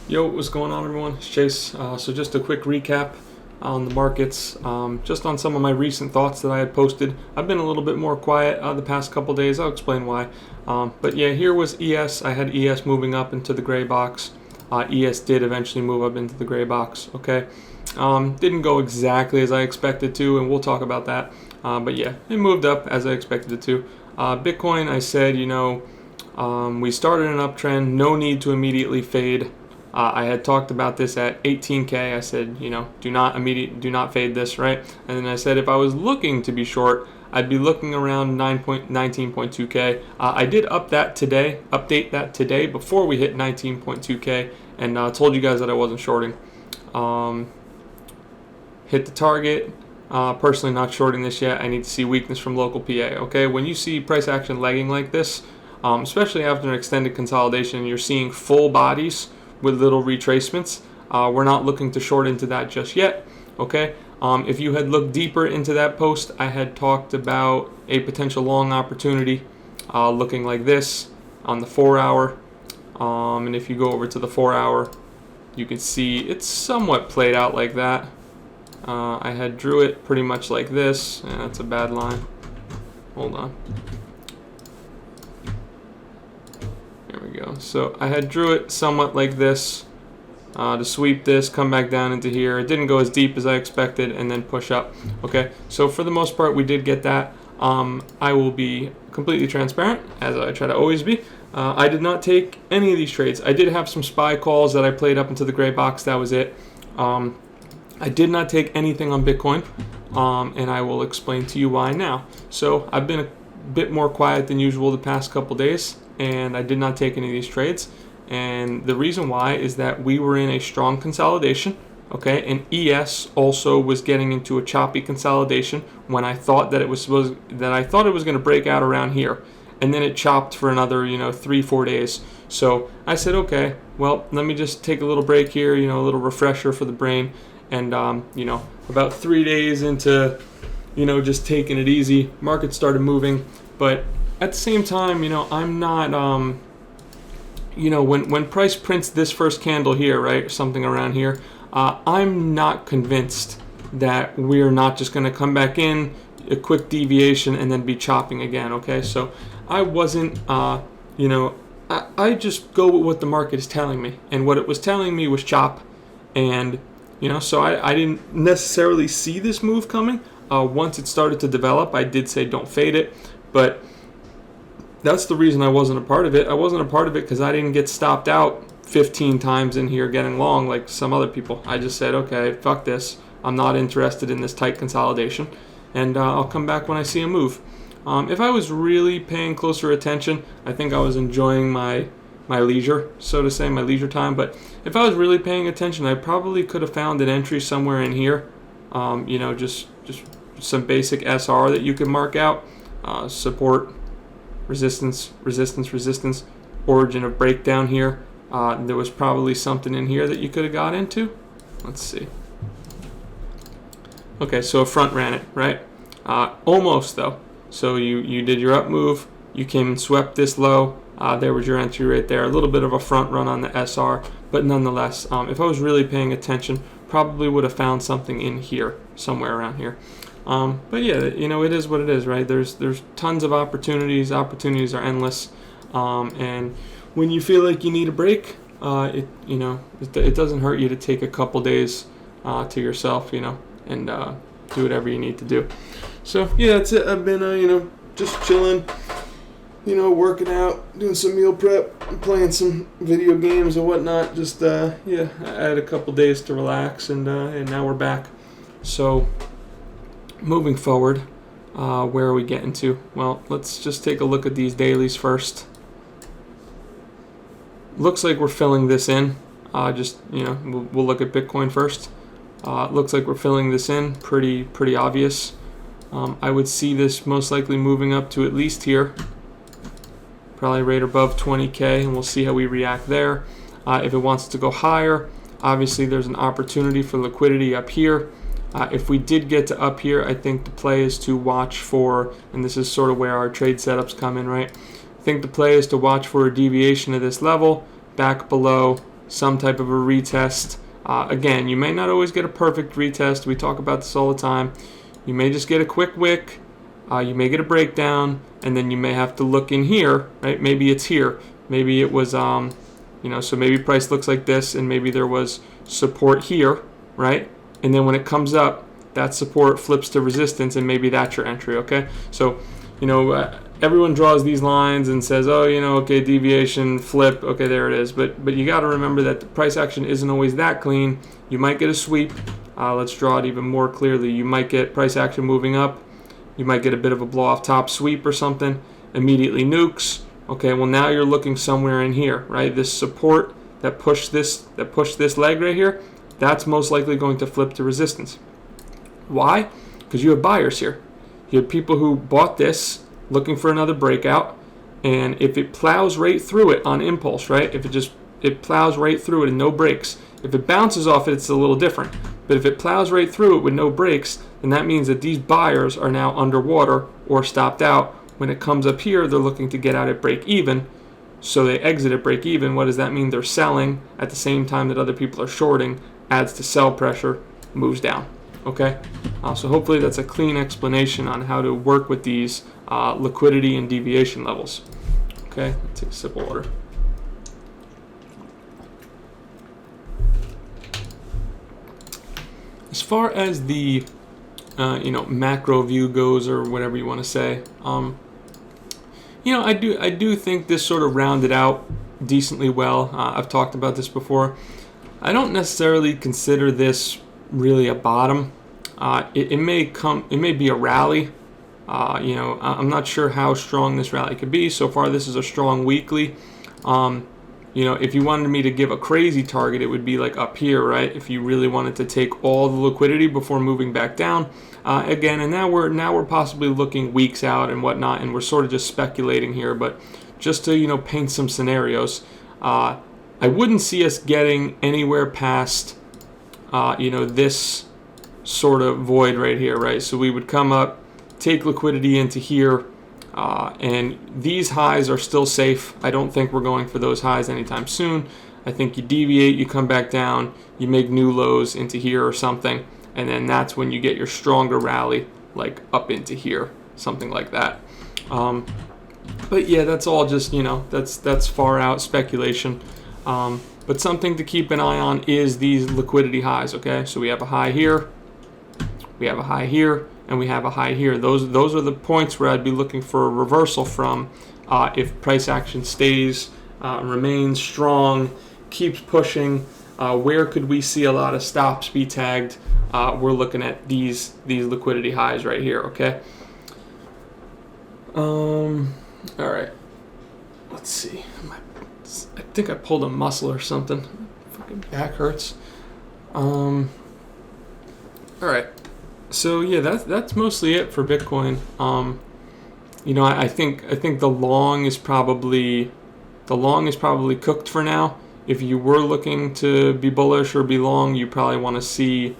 Yo, what's going on, everyone? It's Chase. So just a quick recap on the markets, just on some of my recent thoughts that I had posted. I've been a little bit more quiet the past couple days. I'll explain why. But yeah, here was ES. I had ES moving up into the gray box. ES did eventually move up into the gray box. Okay, didn't go exactly as I expected to, and we'll talk about that. But yeah, it moved up as I expected it to. Bitcoin, I said, we started an uptrend. No need to immediately fade. I had talked about this at 18K. I said, do not fade this, right? And then I said if I was looking to be short, I'd be looking around 19.2K. I did update that today before we hit 19.2K, and told you guys that I wasn't shorting. Hit the target. Personally, not shorting this yet. I need to see weakness from local PA. Okay, when you see price action lagging like this, especially after an extended consolidation, you're seeing full bodies with little retracements. We're not looking to short into that just yet. Okay. If you had looked deeper into that post, I had talked about a potential long opportunity looking like this on the 4 hour. And if you go over to the 4 hour, you can see it's somewhat played out like that. I had drew it pretty much like this, and that's a bad line. Hold on. There we go. So I had drew it somewhat like this to sweep this, come back down into here. It didn't go as deep as I expected, and then push up. Okay, so for the most part, we did get that. I will be completely transparent, as I try to always be. I did not take any of these trades. I did have some SPY calls that I played up into the gray box. That was it. I did not take anything on Bitcoin, and I will explain to you why now. So I've been a bit more quiet than usual the past couple days, and I did not take any of these trades. And the reason why is that we were in a strong consolidation, okay? And ES also was getting into a choppy consolidation when I thought that it was going to break out around here, and then it chopped for another 3-4 days. So I said, okay, well, let me just take a little break here, a little refresher for the brain. And about 3 days into just taking it easy, market started moving. But at the same time, I'm not when price prints this first candle here, right, something around here, I'm not convinced that we're not just going to come back in a quick deviation and then be chopping again. Okay, so I wasn't I just go with what the market is telling me, and what it was telling me was chop. And so I didn't necessarily see this move coming. Once it started to develop, I did say don't fade it, but that's the reason I wasn't a part of it. I wasn't a part of it because I didn't get stopped out 15 times in here getting long like some other people. I just said, okay, fuck this. I'm not interested in this tight consolidation, and I'll come back when I see a move. If I was really paying closer attention, I think I was enjoying my leisure, so to say, my leisure time. But if I was really paying attention, I probably could have found an entry somewhere in here. Just some basic SR that you could mark out. Support, resistance, origin of breakdown here. There was probably something in here that you could have got into. Let's see. Okay, so a front ran it, right? Almost though. So you did your up move, you came and swept this low. There was your entry right there. A little bit of a front run on the SR, but nonetheless, if I was really paying attention, probably would have found something in here, somewhere around here. But yeah, it is what it is, right? There's tons of opportunities. Opportunities are endless, and when you feel like you need a break, it doesn't hurt you to take a couple days to yourself, and do whatever you need to do. So yeah, that's it. I've been just chilling. Working out, doing some meal prep, playing some video games and whatnot. Just, I had a couple days to relax, and now we're back. So, moving forward, where are we getting to? Well, let's just take a look at these dailies first. Looks like we're filling this in. We'll look at Bitcoin first. Looks like we're filling this in. Pretty obvious. I would see this most likely moving up to at least here. Probably right above 20K, and we'll see how we react there. If it wants to go higher, obviously there's an opportunity for liquidity up here. If we did get to up here, I think the play is to watch for, and this is sort of where our trade setups come in, right? I think the play is to watch for a deviation of this level back below some type of a retest. Again, you may not always get a perfect retest. We talk about this all the time. You may just get a quick wick. You may get a breakdown, and then you may have to look in here, right? Maybe it's here. Maybe it was, so maybe price looks like this, and maybe there was support here, right? And then when it comes up, that support flips to resistance, and maybe that's your entry, okay? So, everyone draws these lines and says, oh, okay, deviation, flip, okay, there it is. But you got to remember that the price action isn't always that clean. You might get a sweep. Let's draw it even more clearly. You might get price action moving up. You might get a bit of a blow off top sweep or something. Immediately nukes. Okay, well now you're looking somewhere in here, right? This support that pushed this leg right here, that's most likely going to flip to resistance. Why? Because you have buyers here. You have people who bought this looking for another breakout, and if it plows right through it on impulse, right? If it plows right through it and no breaks. If it bounces off it, it's a little different. But if it plows right through it with no breaks, then that means that these buyers are now underwater or stopped out. When it comes up here, they're looking to get out at break even. So they exit at break even. What does that mean? They're selling at the same time that other people are shorting, adds to sell pressure, moves down. Okay? So hopefully that's a clean explanation on how to work with these liquidity and deviation levels. Okay? Let's take a sip of water. As far as the macro view goes, or whatever you want to say, I do think this sort of rounded out decently well. I've talked about this before. I don't necessarily consider this really a bottom. It may be a rally. I'm not sure how strong this rally could be. So far, this is a strong weekly. If you wanted me to give a crazy target, it would be like up here, right? If you really wanted to take all the liquidity before moving back down. Again, and now we're possibly looking weeks out and whatnot, and we're sort of just speculating here. But just to paint some scenarios, I wouldn't see us getting anywhere past this sort of void right here, right? So we would come up, take liquidity into here. And these highs are still safe. I don't think we're going for those highs anytime soon. I think you deviate, you come back down, you make new lows into here or something, and then that's when you get your stronger rally, like up into here, something like that. But yeah, that's all just, that's far out speculation. But something to keep an eye on is these liquidity highs, okay? So we have a high here, we have a high here, and we have a high here. Those are the points where I'd be looking for a reversal from if price action stays, remains strong, keeps pushing. Where could we see a lot of stops be tagged? We're looking at these liquidity highs right here, okay? All right. Let's see. I think I pulled a muscle or something. Fucking back hurts. All right. So yeah, that's mostly it for Bitcoin. I think the long is probably cooked for now. If you were looking to be bullish or be long, you probably want to see,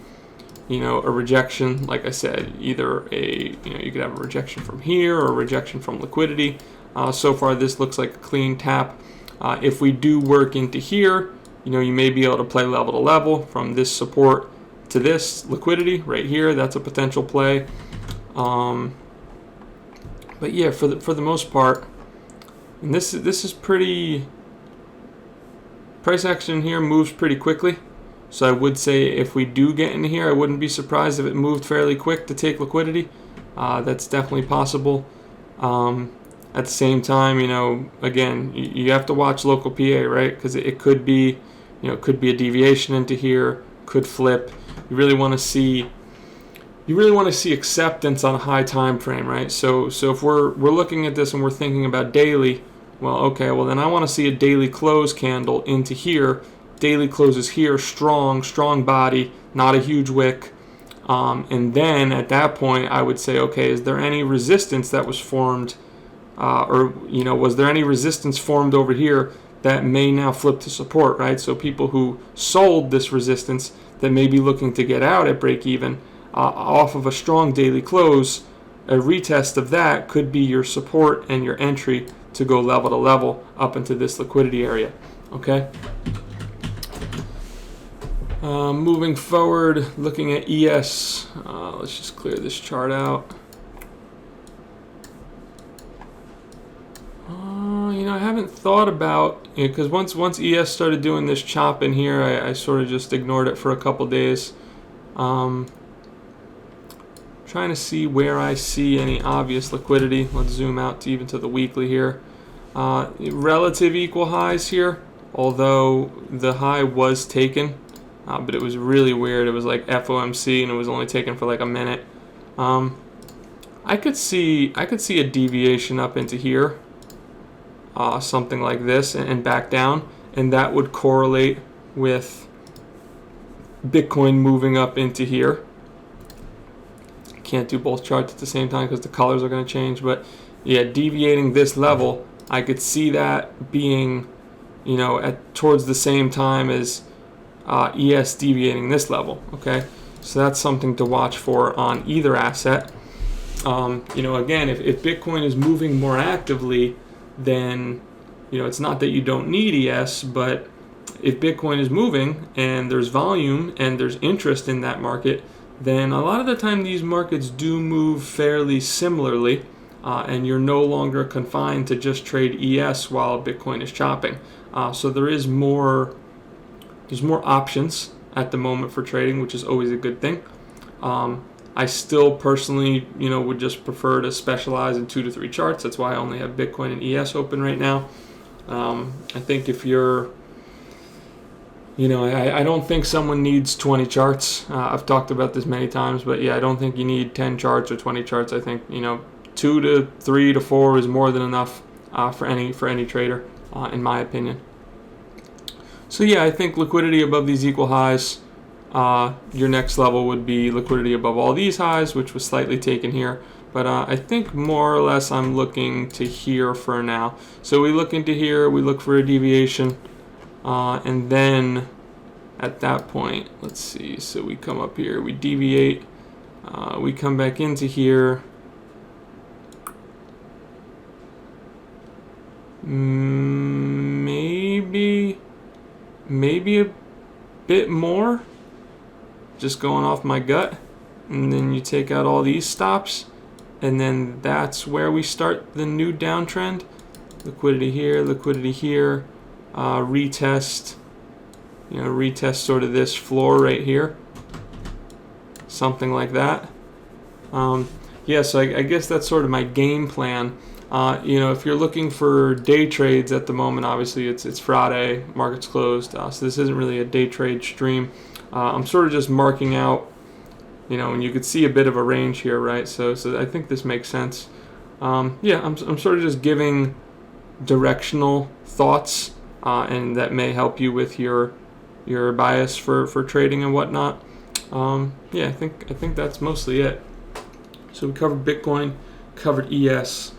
a rejection. Like I said, either you could have a rejection from here or a rejection from liquidity. So far, this looks like a clean tap. If we do work into here, you may be able to play level to level from this support to this liquidity right here. That's a potential play. But yeah, for the most part, and this is pretty. Price action here moves pretty quickly, so I would say if we do get in here, I wouldn't be surprised if it moved fairly quick to take liquidity. That's definitely possible. At the same time, again, you have to watch local PA, right? Because it could be, could be a deviation into here, could flip. You really want to see acceptance on a high time frame, right? So if we're looking at this and we're thinking about daily, then I want to see a daily close candle into here. Daily closes here, strong body, not a huge wick. And then at that point, I would say, okay, is there any resistance that was formed, was there any resistance formed over here that may now flip to support, right? So people who sold this resistance that may be looking to get out at break even off of a strong daily close, a retest of that could be your support and your entry to go level to level up into this liquidity area. Okay. Moving forward, looking at ES, let's just clear this chart out. I haven't thought about, because once ES started doing this chop in here, I sort of just ignored it for a couple days. Trying to see where I see any obvious liquidity. Let's zoom out to even to the weekly here. Relative equal highs here, although the high was taken, but it was really weird. It was like FOMC and it was only taken for like a minute. I could see a deviation up into here. Something like this and back down, and that would correlate with Bitcoin moving up into here. Can't do both charts at the same time because the colors are going to change, but yeah, deviating this level, I could see that being, towards the same time as ES deviating this level. Okay, so that's something to watch for on either asset. Again, if Bitcoin is moving more actively, then it's not that you don't need ES, but if Bitcoin is moving and there's volume and there's interest in that market, then a lot of the time these markets do move fairly similarly, and you're no longer confined to just trade ES while Bitcoin is chopping. So there's more options at the moment for trading, which is always a good thing. I still personally, would just prefer to specialize in 2 to 3 charts. That's why I only have Bitcoin and ES open right now. I think if you're, I don't think someone needs 20 charts. I've talked about this many times, but yeah, I don't think you need 10 charts or 20 charts. I think, 2 to 3 to 4 is more than enough for any trader, in my opinion. So yeah, I think liquidity above these equal highs. Your next level would be liquidity above all these highs, which was slightly taken here. But I think more or less I'm looking to here for now. So we look into here, we look for a deviation, and then at that point, let's see, so we come up here, we deviate, we come back into here. Maybe a bit more. Just going off my gut, and then you take out all these stops, and then that's where we start the new downtrend. Liquidity here, retest, retest sort of this floor right here, something like that. Yeah, so I guess that's sort of my game plan. If you're looking for day trades at the moment, obviously it's Friday, market's closed, so this isn't really a day trade stream. I'm sort of just marking out, and you could see a bit of a range here, right? So I think this makes sense. Yeah, I'm sort of just giving directional thoughts, and that may help you with your bias for trading and whatnot. Yeah, I think that's mostly it. So we covered Bitcoin, covered ES.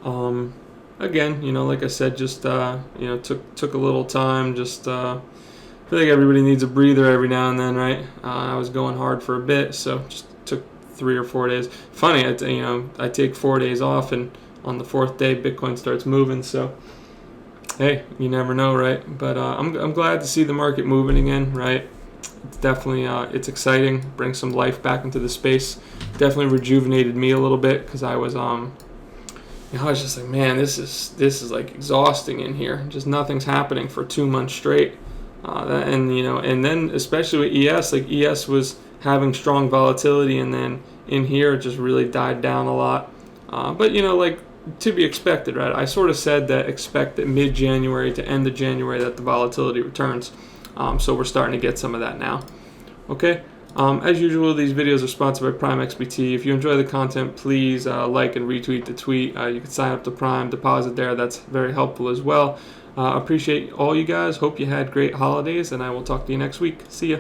Again, like I said, just took a little time, just I feel like everybody needs a breather every now and then, right? I was going hard for a bit, so just took 3 or 4 days. Funny, I take 4 days off, and on the 4th day, Bitcoin starts moving. So, hey, you never know, right? But I'm glad to see the market moving again, right? It's definitely it's exciting. Brings some life back into the space. Definitely rejuvenated me a little bit because I was I was just like, man, this is like exhausting in here. Just nothing's happening for 2 months straight. And then especially with ES, like ES was having strong volatility, and then in here it just really died down a lot. But like to be expected, right? I sort of said that expect that mid-January to end of January that the volatility returns. So we're starting to get some of that now. Okay. As usual, these videos are sponsored by Prime XBT. If you enjoy the content, please like and retweet the tweet. You can sign up to Prime, deposit there. That's very helpful as well. Appreciate all you guys. Hope you had great holidays, and I will talk to you next week. See ya.